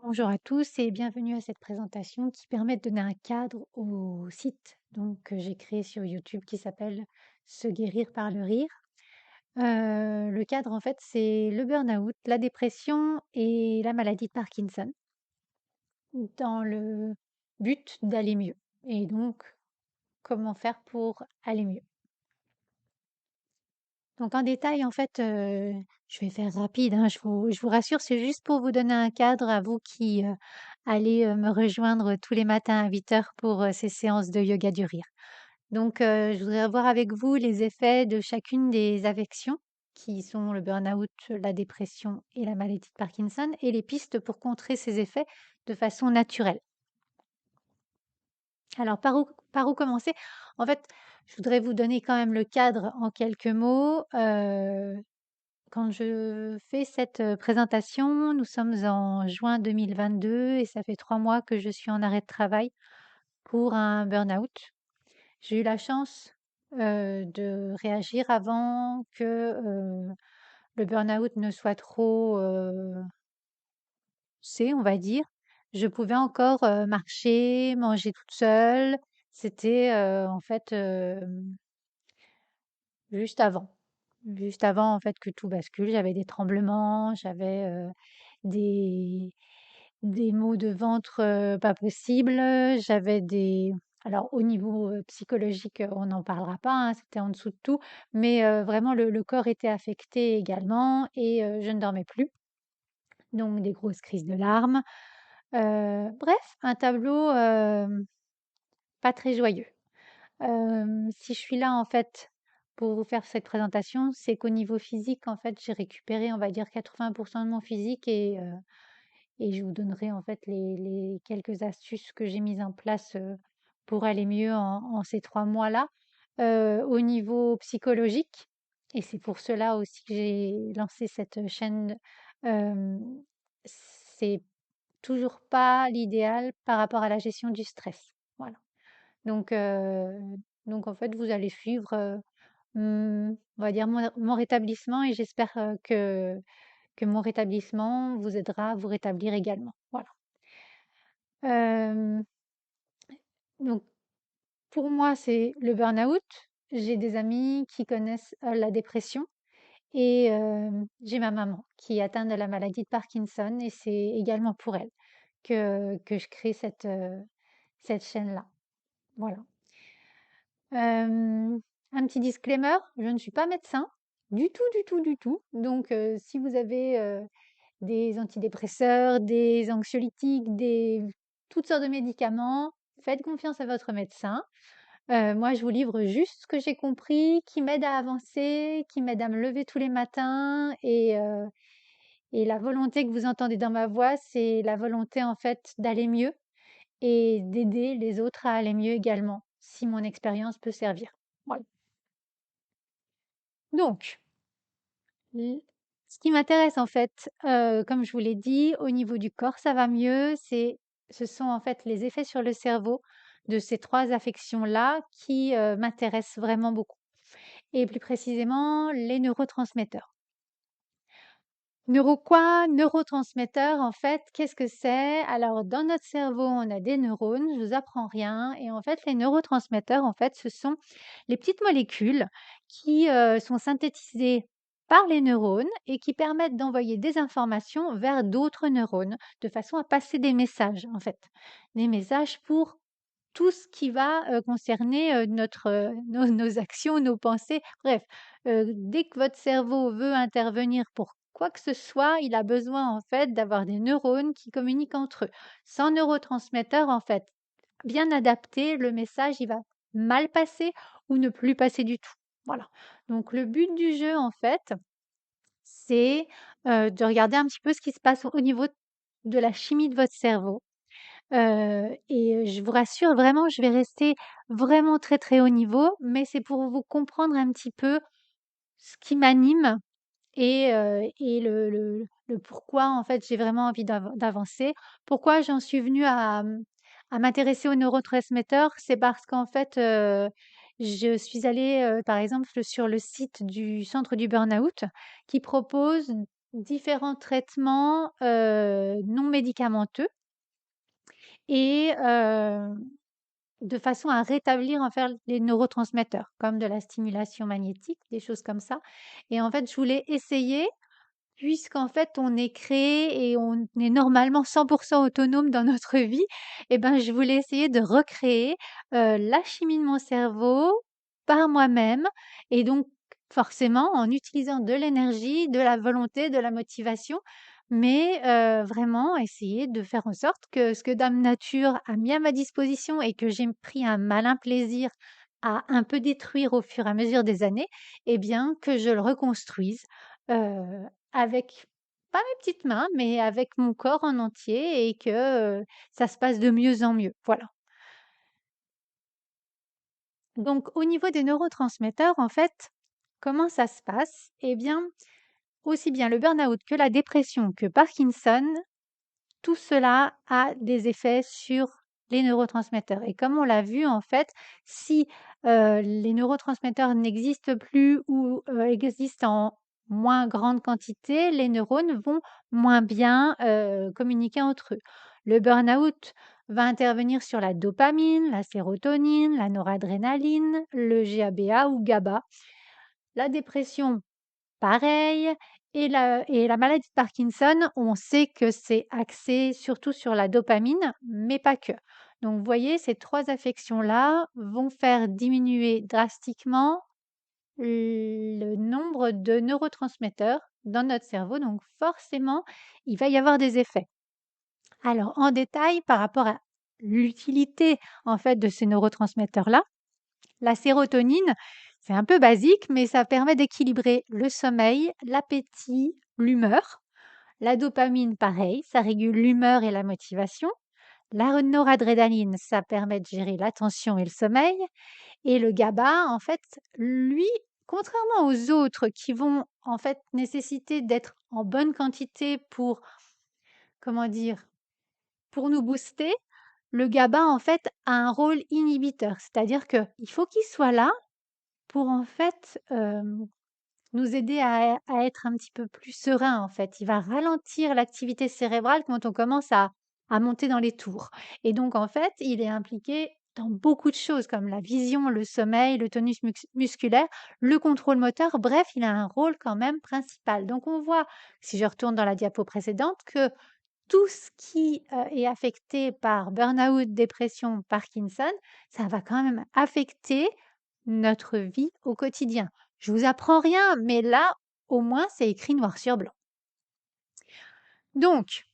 Bonjour à tous et bienvenue à cette présentation qui permet de donner un cadre au site que j'ai créé sur YouTube qui s'appelle Se guérir par le rire. Le cadre, en fait, c'est le burn-out, la dépression et la maladie de Parkinson dans le but d'aller mieux. Et donc, comment faire pour aller mieux. Donc en détail, en fait, je vais faire rapide, hein, je vous rassure, c'est juste pour vous donner un cadre à vous qui, allez, me rejoindre tous les matins à 8 heures pour, ces séances de yoga du rire. Donc, je voudrais voir avec vous les effets de chacune des affections qui sont le burn-out, la dépression et la maladie de Parkinson et les pistes pour contrer ces effets de façon naturelle. Alors par où commencer? En fait, je voudrais vous donner quand même le cadre en quelques mots. Quand je fais cette, présentation, nous sommes en juin 2022 et ça fait 3 mois que je suis en arrêt de travail pour un burn-out. J'ai eu la chance, de réagir avant que, le burn-out ne soit trop, poussé, on va dire. Je pouvais encore, marcher, manger toute seule. C'était, en fait, juste avant. Juste avant, en fait, que tout bascule. J'avais des tremblements, j'avais, des des maux de ventre, pas possibles, j'avais des alors au niveau, psychologique, on n'en parlera pas, hein, c'était en dessous de tout, mais vraiment le corps était affecté également et je ne dormais plus, donc des grosses crises de larmes. Bref, un tableau, pas très joyeux. Si je suis là, en fait, pour vous faire cette présentation, c'est qu'au niveau physique, en fait, j'ai récupéré, on va dire 80 de mon physique et je vous donnerai, en fait, les quelques astuces que j'ai mises en place, pour aller mieux en ces 3 mois-là. Au niveau psychologique et c'est pour cela aussi que j'ai lancé cette chaîne, hem, c'est toujours pas l'idéal par rapport à la gestion du stress. Voilà. Donc heu, donc en fait, vous allez suivre, on va dire mon rétablissement et j'espère, que mon rétablissement vous aidera à vous rétablir également. Voilà. Hem, donc pour moi, c'est le burn-out. J'ai des amis qui connaissent, la dépression et j'ai ma maman qui est atteinte de la maladie de Parkinson et c'est également pour elle que je crée cette chaîne-là. Voilà. Un petit disclaimer, je ne suis pas médecin, du tout, du tout, du tout. Donc, si vous avez des antidépresseurs, des anxiolytiques, toutes sortes de médicaments, faites confiance à votre médecin. Moi, je vous livre juste ce que j'ai compris, qui m'aide à avancer, qui m'aide à me lever tous les matins et la volonté que vous entendez dans ma voix, c'est la volonté en fait d'aller mieux et d'aider les autres à aller mieux également, si mon expérience peut servir. Voilà. Donc, l ce qui m'intéresse en fait, comme je vous l'ai dit, au niveau du corps, ça va mieux. Ce sont en fait les effets sur le cerveau de ces 3 affections-là qui, m'intéressent vraiment beaucoup et plus précisément les neurotransmetteurs. Neuro quoi? Neurotransmetteurs, en fait, qu'est-ce que c'est? Alors, dans notre cerveau, on a des neurones, je vous apprends rien et en fait, les neurotransmetteurs, en fait, ce sont les petites molécules qui, sont synthétisées par les neurones et qui permettent d'envoyer des informations vers d'autres neurones, de façon à passer des messages, en fait. Des messages pour tout ce qui va, concerner, nos actions, nos pensées, bref, dès que votre cerveau veut intervenir pour quoi que ce soit, il a besoin en fait d'avoir des neurones qui communiquent entre eux. Sans neurotransmetteurs, en fait, bien adapté, le message, il va mal passer ou ne plus passer du tout. Voilà. Donc le but du jeu, en fait, c'est, de regarder un petit peu ce qui se passe au niveau de la chimie de votre cerveau. Et je vous rassure, vraiment, je vais rester vraiment très, très haut niveau, mais c'est pour vous comprendre un petit peu ce qui m'anime et le pourquoi, en fait, j'ai vraiment envie d'avancer. Pourquoi j'en suis venue à m'intéresser aux neurotransmetteurs? C'est parce qu'en fait, je suis allée, par exemple, sur le site du centre du burn-out qui propose différents traitements, non médicamenteux et de façon à rétablir, en fait, les neurotransmetteurs, comme de la stimulation magnétique, des choses comme ça et en fait, je voulais essayer puisqu'en fait, on est créé et on est normalement 100 autonome dans notre vie et ben, je voulais essayer de recréer, la chimie de mon cerveau par moi-même et donc forcément en utilisant de l'énergie, de la volonté, de la motivation, mais vraiment essayer de faire en sorte que ce que Dame Nature a mis à ma disposition et que j'ai pris un malin plaisir à un peu détruire au fur et à mesure des années, eh bien, que je le reconstruise, heu avec pas mes petites mains, mais avec mon corps en entier et que, ça se passe de mieux en mieux, voilà. Donc au niveau des neurotransmetteurs, en fait, comment ça se passe? Eh bien, aussi bien le burn-out que la dépression, que Parkinson, tout cela a des effets sur les neurotransmetteurs et comme on l'a vu, en fait, si, les neurotransmetteurs n'existent plus ou, existent en moins grande quantité, les neurones vont moins bien, communiquer entre eux. Le burn-out va intervenir sur la dopamine, la sérotonine, la noradrénaline, le GABA ou GABA. La dépression, pareil et la maladie de Parkinson, on sait que c'est axé surtout sur la dopamine, mais pas que. Donc vous voyez, ces 3 affections-là vont faire diminuer drastiquement le nombre de neurotransmetteurs dans notre cerveau, donc forcément, il va y avoir des effets. Alors en détail, par rapport à l'utilité, en fait, de ces neurotransmetteurs-là, la sérotonine, c'est un peu basique, mais ça permet d'équilibrer le sommeil, l'appétit, l'humeur. La dopamine, pareil, ça régule l'humeur et la motivation. La noradrénaline, ça permet de gérer l'attention et le sommeil. Et le GABA, en fait, lui, contrairement aux autres qui vont en fait nécessiter d'être en bonne quantité pour, comment dire, pour nous booster, le GABA, en fait, a un rôle inhibiteur. C'est-à-dire qu'il faut qu'il soit là pour en fait, nous aider à être un petit peu plus serein, en fait. Il va ralentir l'activité cérébrale quand on commence à monter dans les tours et donc en fait, il est impliqué dans beaucoup de choses comme la vision, le sommeil, le tonus musculaire, le contrôle moteur, bref, il a un rôle quand même principal. Donc on voit, si je retourne dans la diapo précédente, que tout ce qui, est affecté par burn-out, dépression, Parkinson, ça va quand même affecter notre vie au quotidien. Je vous apprends rien, mais là, au moins, c'est écrit noir sur blanc. Donc,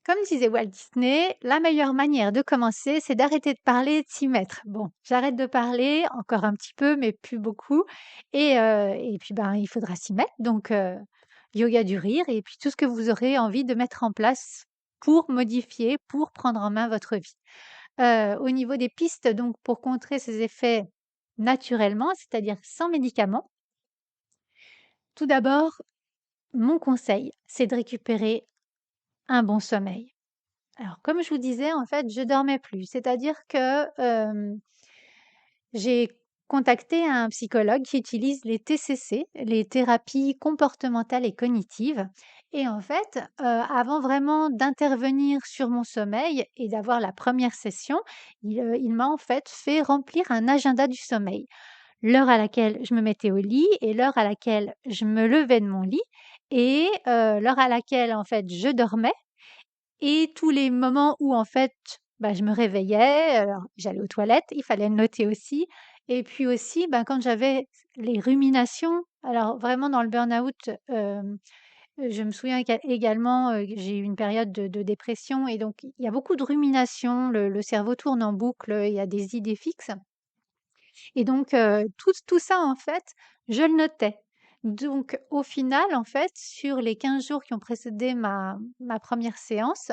comme disait Walt Disney, la meilleure manière de commencer, c'est d'arrêter de parler et de s'y mettre. Bon, j'arrête de parler, encore un petit peu, mais plus beaucoup. Et puis, ben, il faudra s'y mettre. Donc, yoga du rire et puis tout ce que vous aurez envie de mettre en place pour modifier, pour prendre en main votre vie. Au niveau des pistes, donc, pour contrer ces effets naturellement, c'est-à-dire sans médicaments, tout d'abord, mon conseil, c'est de récupérer un bon sommeil. Alors, comme je vous disais, en fait, je dormais plus. C'est-à-dire que, j'ai contacté un psychologue qui utilise les TCC, les thérapies comportementales et cognitives et en fait, avant vraiment d'intervenir sur mon sommeil et d'avoir la première session, il m'a en fait remplir un agenda du sommeil. L'heure à laquelle je me mettais au lit et l'heure à laquelle je me levais de mon lit et l'heure à laquelle, en fait, je dormais et tous les moments où en fait, bah, je me réveillais, alors j'allais aux toilettes, il fallait le noter aussi et puis aussi, ben, quand j'avais les ruminations, alors vraiment dans le burn-out, je me souviens également, que j'ai eu une période de dépression et donc il y a beaucoup de ruminations, le cerveau tourne en boucle, il y a des idées fixes et donc tout ça en fait, je le notais. Donc au final, en fait, sur les 15 jours qui ont précédé ma 1re séance,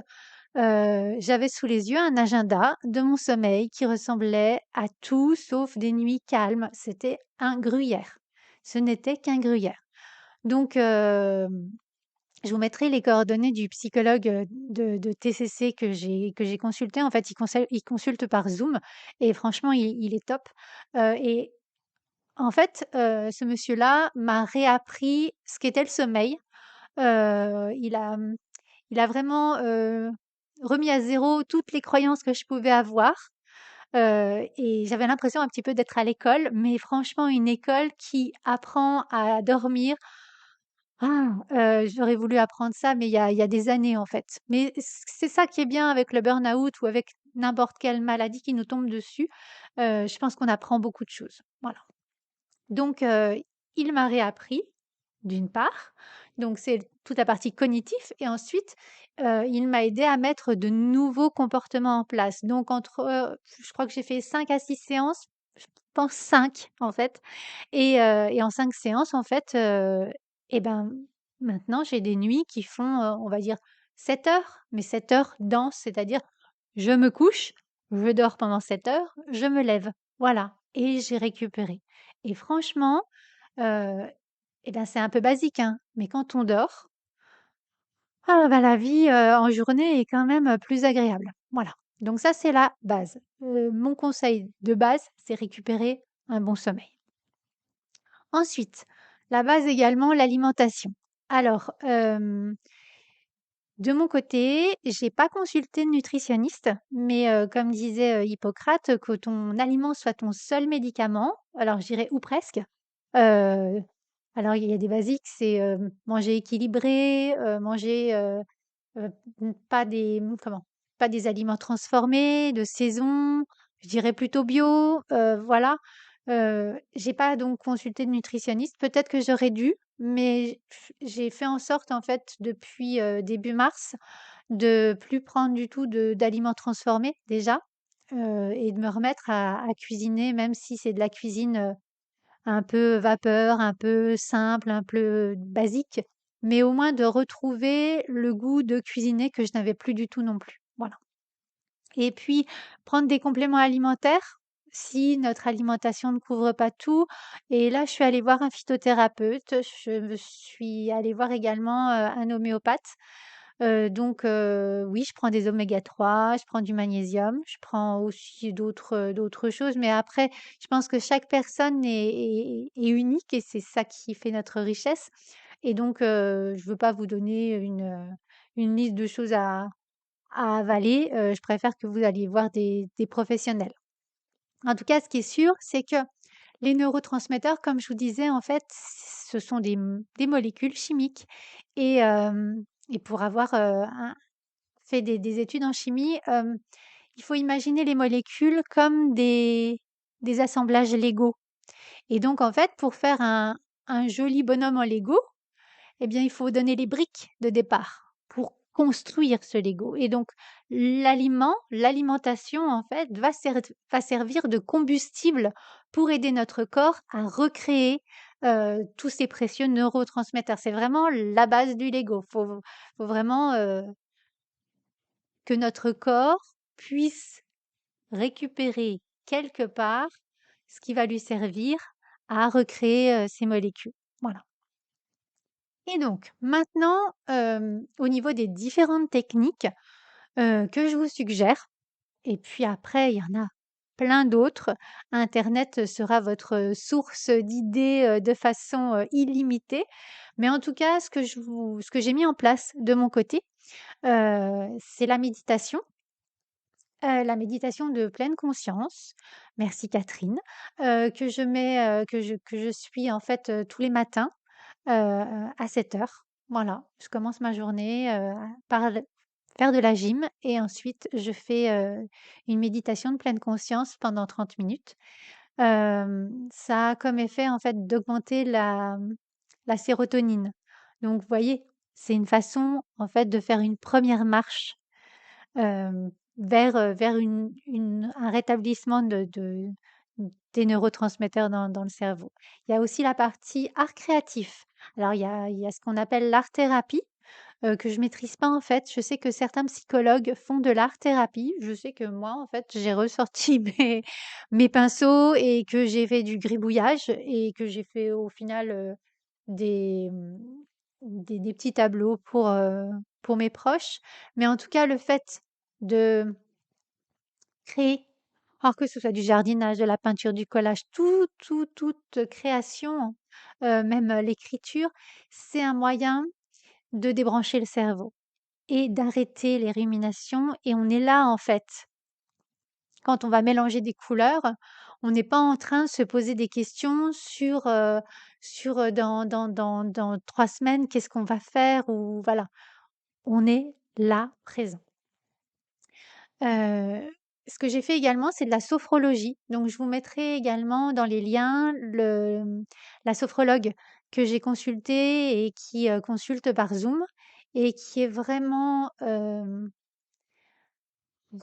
j'avais sous les yeux un agenda de mon sommeil qui ressemblait à tout sauf des nuits calmes. C'était un gruyère. Ce n'était qu'un gruyère. Donc, je vous mettrai les coordonnées du psychologue, de TCC que j'ai consulté. En fait, il consulte par Zoom et franchement, il est top. Et en fait, ce monsieur-là m'a réappris ce qu'était le sommeil, Il a, il a vraiment, remis à zéro toutes les croyances que je pouvais avoir, et j'avais l'impression un petit peu d'être à l'école, mais franchement une école qui apprend à dormir. J'aurais voulu apprendre ça, mais il y a des années, en fait. Mais c'est ça qui est bien avec le burn-out ou avec n'importe quelle maladie qui nous tombe dessus, je pense qu'on apprend beaucoup de choses. Voilà. Donc il m'a réappris, d'une part, donc c'est toute la partie cognitif et ensuite, il m'a aidé à mettre de nouveaux comportements en place. Donc entre, je crois que j'ai fait 5 à 6 séances, je pense 5 en fait et en 5 séances en fait, et ben, maintenant j'ai des nuits qui font, on va dire 7 heures, mais 7 heures denses, c'est-à-dire je me couche, je dors pendant 7 heures, je me lève, voilà et j'ai récupéré et franchement, heu et ben, c'est un peu basique, hein, mais quand on dort, la vie, en journée est quand même, plus agréable. Voilà, donc ça, c'est la base. Mon conseil de base, c'est récupérer un bon sommeil. Ensuite, la base également, l'alimentation. Alors, de mon côté, j'ai pas consulté de nutritionniste, mais comme disait, Hippocrate, que ton aliment soit ton seul médicament, alors je dirais ou presque. Heu, alors il y a des basiques, c'est, manger équilibré, manger, Heu, pas des comment? Pas des aliments transformés, de saison, je dirais plutôt bio, voilà. J'ai pas donc consulté de nutritionniste. Peut-être que j'aurais dû, mais j'ai fait en sorte en fait depuis, début mars de plus prendre du tout d'aliments transformés déjà, et de me remettre à cuisiner même si c'est de la cuisine, un peu vapeur, un peu simple, un peu basique, mais au moins de retrouver le goût de cuisiner que je n'avais plus du tout non plus. Voilà. Et puis, prendre des compléments alimentaires si notre alimentation ne couvre pas tout. Et là, je suis allée voir un phytothérapeute, je suis allée voir également un homéopathe. Oui, je prends des oméga 3, je prends du magnésium, je prends aussi d'autres choses, mais après, je pense que chaque personne est unique et c'est ça qui fait notre richesse et donc je veux pas vous donner une liste de choses à avaler, je préfère que vous alliez voir des professionnels. En tout cas, ce qui est sûr, c'est que les neurotransmetteurs, comme je vous disais, en fait, ce sont des molécules chimiques et pour avoir, fait des études en chimie, il faut imaginer les molécules comme des assemblages Lego et donc en fait, pour faire un joli bonhomme en Lego, eh bien, il faut donner les briques de départ pour construire ce Lego et donc l'alimentation, en fait, va servir de combustible pour aider notre corps à recréer, tous ces précieux neurotransmetteurs. C'est vraiment la base du Lego. Faut vraiment, que notre corps puisse récupérer quelque part ce qui va lui servir à recréer, ces molécules. Voilà. Et donc maintenant, au niveau des différentes techniques, que je vous suggère et puis après il y en a plein d'autres. Internet sera votre source d'idées, de façon, illimitée. Mais en tout cas, ce que j'ai mis en place de mon côté, c'est la méditation de pleine conscience. Merci Catherine, que je suis en fait, tous les matins à 7 heures. Voilà, je commence ma journée, par faire de la gym et ensuite je fais, une méditation de pleine conscience pendant 30 minutes. Ça a comme effet, en fait, d'augmenter la sérotonine. Donc vous voyez, c'est une façon, en fait, de faire une première marche, vers un rétablissement des neurotransmetteurs dans le cerveau. Il y a aussi la partie art créatif. Alors il y a ce qu'on appelle l'art-thérapie, que je maîtrise pas en fait. Je sais que certains psychologues font de l'art-thérapie. Je sais que moi, en fait, j'ai ressorti mes pinceaux et que j'ai fait du gribouillage et que j'ai fait au final, des, mmh, des petits tableaux pour mes proches. Mais en tout cas, le fait de créer, alors que ce soit du jardinage, de la peinture, du collage, toute création, même l'écriture, c'est un moyen de débrancher le cerveau et d'arrêter les ruminations et on est là, en fait. Quand on va mélanger des couleurs, on n'est pas en train de se poser des questions sur dans 3 semaines, qu'est-ce qu'on va faire ou voilà. On est là, présent. Heu, Ce que j'ai fait également, c'est de la sophrologie. Donc je vous mettrai également dans les liens la sophrologue que j'ai consultée et qui, consulte par Zoom et qui est vraiment,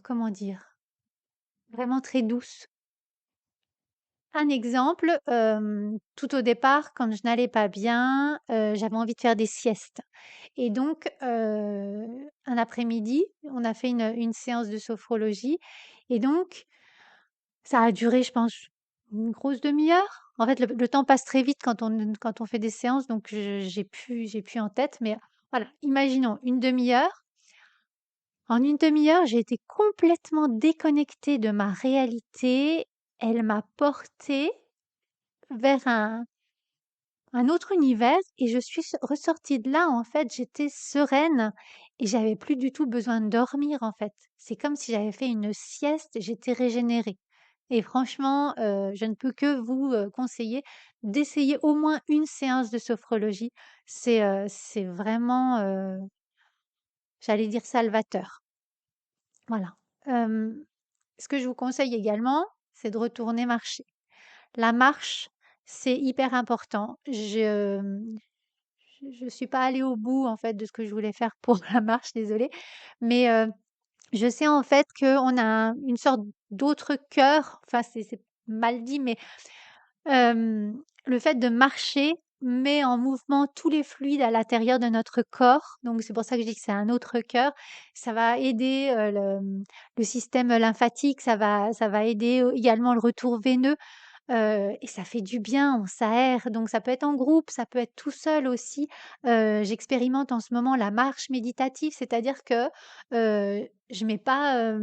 comment dire? Vraiment très douce. Un exemple, tout au départ, quand je n'allais pas bien, j'avais envie de faire des siestes et donc un après-midi, on a fait une séance de sophrologie et donc ça a duré, je pense, une grosse demi-heure. En fait, le temps passe très vite quand on fait des séances, donc j'ai plus en tête, mais voilà, imaginons une demi-heure. En une demi-heure, j'ai été complètement déconnectée de ma réalité. Elle m'a portée vers un autre univers et je suis ressortie de là, en fait, j'étais sereine et j'avais plus du tout besoin de dormir, en fait. C'est comme si j'avais fait une sieste, j'étais régénérée et franchement, je ne peux que vous, conseiller d'essayer au moins une séance de sophrologie. C'est vraiment, j'allais dire salvateur. Voilà. Hem, Ce que je vous conseille également, c'est de retourner marcher. La marche, c'est hyper important. Je suis pas allée au bout, en fait, de ce que je voulais faire pour la marche, désolée. Mais, je sais, en fait, qu'on a une sorte d'autre cœur, enfin, c'est mal dit, mais, le fait de marcher met en mouvement tous les fluides à l'intérieur de notre corps. Donc c'est pour ça que je dis que c'est un autre cœur. Ça va aider, le système lymphatique, ça va aider, également le retour veineux. Et ça fait du bien, on s'aère, donc ça peut être en groupe, ça peut être tout seul aussi. J'expérimente en ce moment la marche méditative, c'est-à-dire que, je mets pas,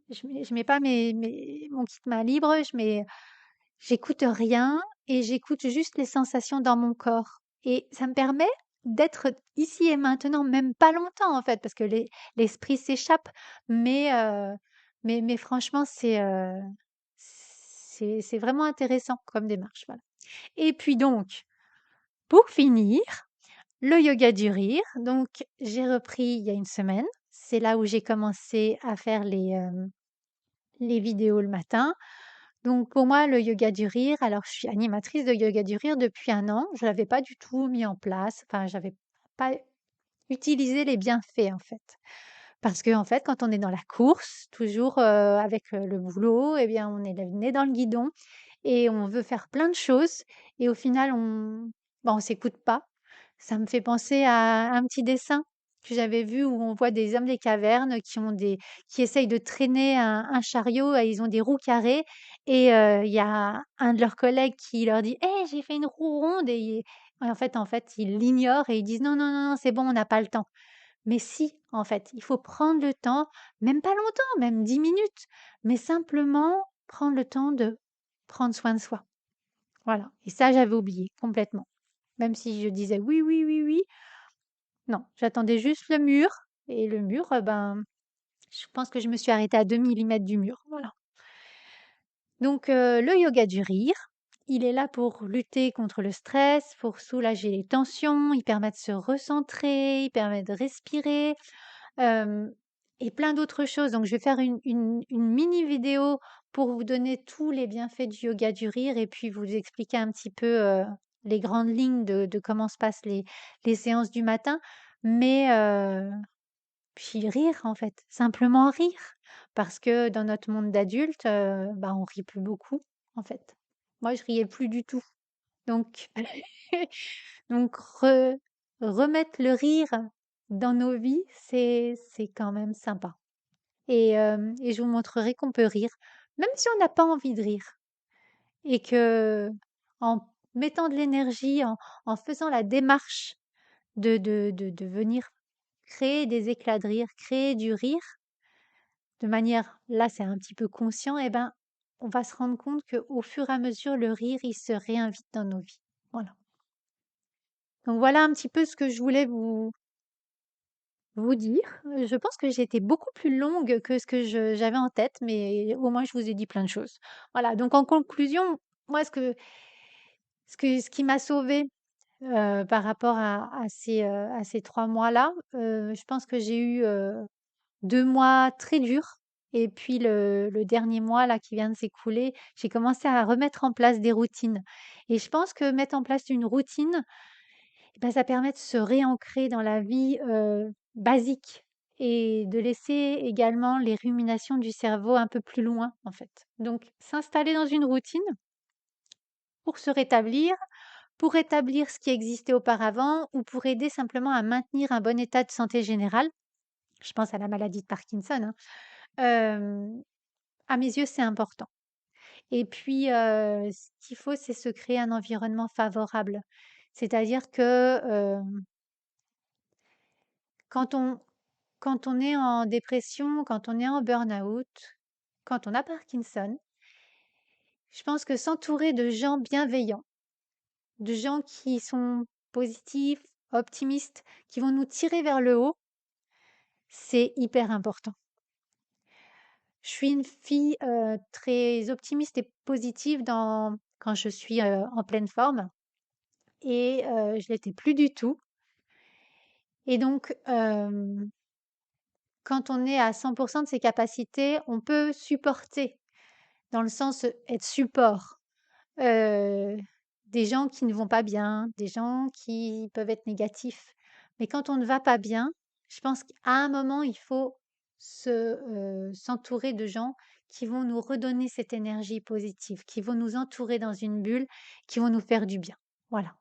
je mets pas mon kit main libre, j'écoute rien et j'écoute juste les sensations dans mon corps et ça me permet d'être ici et maintenant, même pas longtemps en fait, parce que l'esprit s'échappe, mais mais franchement, c'est vraiment intéressant comme démarche, voilà. Et puis donc, pour finir, le yoga du rire. Donc j'ai repris il y a une semaine. C'est là où j'ai commencé à faire les vidéos le matin. Donc pour moi, le yoga du rire, alors je suis animatrice de yoga du rire depuis 1 an. Je l'avais pas du tout mis en place. Enfin, j'avais pas utilisé les bienfaits en fait. Parce que en fait, quand on est dans la course, toujours avec le boulot, eh bien, on est le nez dans le guidon et on veut faire plein de choses et au final, on s'écoute pas. Ça me fait penser à un petit dessin que j'avais vu où on voit des hommes des cavernes qui essayent de traîner un chariot et ils ont des roues carrées et il y a un de leurs collègues qui leur dit: «Hey, j'ai fait une roue ronde» et en fait, ils l'ignorent et ils disent: «Non, non, non, non, c'est bon, on n'a pas le temps». Mais si, en fait, il faut prendre le temps, même pas longtemps, même 10 minutes, mais simplement prendre le temps de prendre soin de soi. Voilà. Et ça, j'avais oublié complètement. Même si je disais oui, oui, oui, oui, non, j'attendais juste le mur. Et le mur, ben, je pense que je me suis arrêtée à 2 millimètres du mur. Voilà. Donc, le yoga du rire, il est là pour lutter contre le stress, pour soulager les tensions, il permet de se recentrer, il permet de respirer, hem et plein d'autres choses. Donc je vais faire une mini vidéo pour vous donner tous les bienfaits du yoga du rire et puis vous expliquer un petit peu, les grandes lignes de comment se passent les séances du matin. Mais puis rire en fait, simplement rire. Parce que dans notre monde d'adulte, bah, on rit plus beaucoup en fait. Moi, je riais plus du tout. Donc donc remettre le rire dans nos vies, c'est quand même sympa et je vous montrerai qu'on peut rire, même si on n'a pas envie de rire et que en mettant de l'énergie, en faisant la démarche de venir créer des éclats de rire, créer du rire de manière là, c'est un petit peu conscient et ben, on va se rendre compte qu'au fur et à mesure, le rire, il se réinvite dans nos vies. Voilà. Donc voilà un petit peu ce que je voulais vous dire. Je pense que j'ai été beaucoup plus longue que ce que j'avais en tête, mais au moins je vous ai dit plein de choses. Voilà, donc en conclusion, moi ce qui m'a sauvée, par rapport à ces 3 mois-là, je pense que j'ai eu, 2 mois très durs et puis le dernier mois là qui vient de s'écouler, j'ai commencé à remettre en place des routines et je pense que mettre en place une routine, et bah, ça permet de se réancrer dans la vie, basique et de laisser également les ruminations du cerveau un peu plus loin, en fait. Donc s'installer dans une routine pour se rétablir, pour rétablir ce qui existait auparavant ou pour aider simplement à maintenir un bon état de santé générale. Je pense à la maladie de Parkinson, hein. À mes yeux, c'est important et puis, ce qu'il faut, c'est se créer un environnement favorable. C'est-à-dire que, quand on quand on est en dépression, quand on est en burn-out, quand on a Parkinson, je pense que s'entourer de gens bienveillants, de gens qui sont positifs, optimistes, qui vont nous tirer vers le haut, c'est hyper important. Je suis une fille, très optimiste et positive quand je suis, en pleine forme et je l'étais plus du tout et donc quand on est à 100 de ses capacités, on peut supporter, dans le sens, être support, heu, des gens qui ne vont pas bien, des gens qui peuvent être négatifs. Mais quand on ne va pas bien, je pense qu'à un moment, il faut s'entourer de gens qui vont nous redonner cette énergie positive, qui vont nous entourer dans une bulle, qui vont nous faire du bien. Voilà.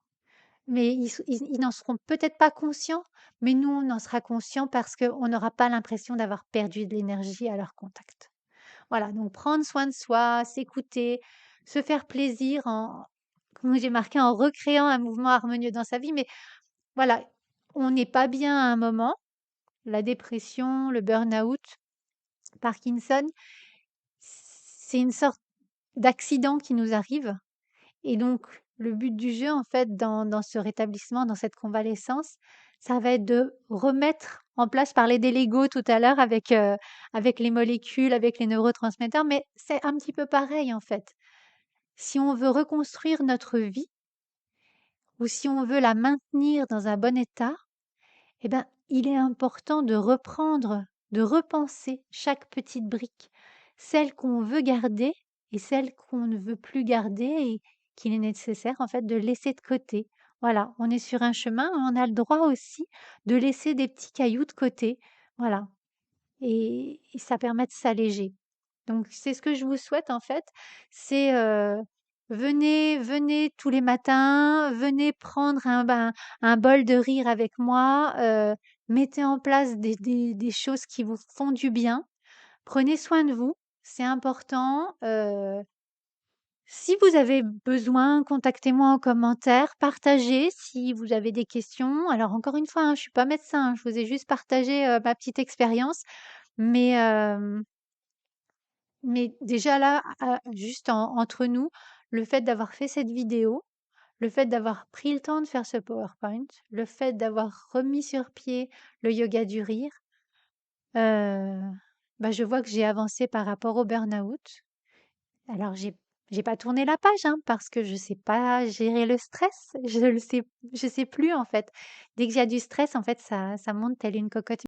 Mais ils n'en seront peut-être pas conscients, mais nous, on en sera conscients parce qu'on n'aura pas l'impression d'avoir perdu de l'énergie à leur contact. Voilà, donc prendre soin de soi, s'écouter, se faire plaisir comme j'ai marqué, en recréant un mouvement harmonieux dans sa vie. Mais voilà, on n'est pas bien à un moment, la dépression, le burn-out, Parkinson, c'est une sorte d'accident qui nous arrive. Et donc, le but du jeu, en fait, dans ce rétablissement, dans cette convalescence, ça va être de remettre en place, je parlais des Lego tout à l'heure avec les molécules, avec les neurotransmetteurs, mais c'est un petit peu pareil, en fait. Si on veut reconstruire notre vie ou si on veut la maintenir dans un bon état, eh ben, il est important de reprendre, de repenser chaque petite brique, celle qu'on veut garder et celle qu'on ne veut plus garder et qu'il est nécessaire en fait de laisser de côté. Voilà, on est sur un chemin, on a le droit aussi de laisser des petits cailloux de côté. Voilà, et ça permet de s'alléger. Donc c'est ce que je vous souhaite en fait, c'est, venez tous les matins, venez prendre un bol de rire avec moi, mettez en place des choses qui vous font du bien. Prenez soin de vous, c'est important, si vous avez besoin, contactez-moi en commentaire, partagez si vous avez des questions. Alors encore une fois, hein, je suis pas médecin, hein, je vous ai juste partagé, ma petite expérience, mais déjà là, juste entre nous, le fait d'avoir fait cette vidéo, le fait d'avoir pris le temps de faire ce PowerPoint, le fait d'avoir remis sur pied le yoga du rire, heu, bah, je vois que j'ai avancé par rapport au burn-out. Alors j'ai pas tourné la page, hein, parce que je sais pas gérer le stress, je sais plus en fait. Dès qu'il y a du stress, en fait, ça monte telle une cocotte